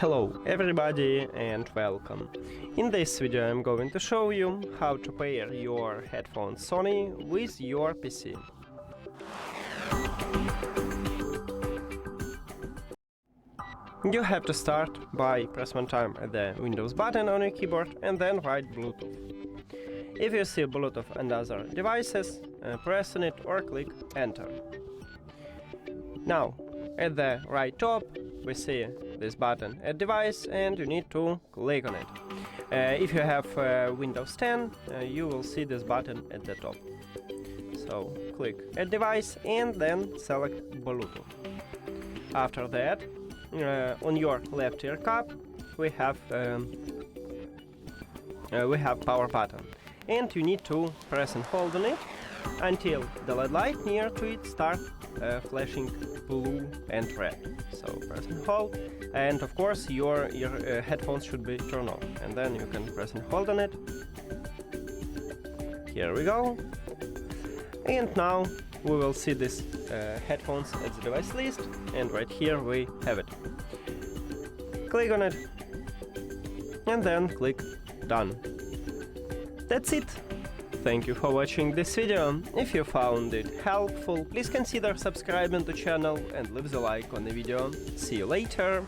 Hello everybody and welcome. In this video I'm going to show you how to pair your headphones Sony with your PC. You have to start by press one time the Windows button on your keyboard and then write Bluetooth. If you see Bluetooth and other devices, press on it or click Enter. Now, at the right top, we see this button Add Device and you need to click on it. If you have Windows 10, you will see this button at the top. So, click Add Device and then select Bluetooth. After that, on your left ear cup, we have power button. And you need to press and hold on it until the LED light near to it starts flashing blue and red. So press and hold, and of course your headphones should be turned on, and then you can press and hold on it. Here we go. And now we will see this headphones at the device list, and right here we have it. Click on it and then click Done. That's it. Thank you for watching this video. If you found it helpful, please consider subscribing to the channel and leave the like on the video. See you later.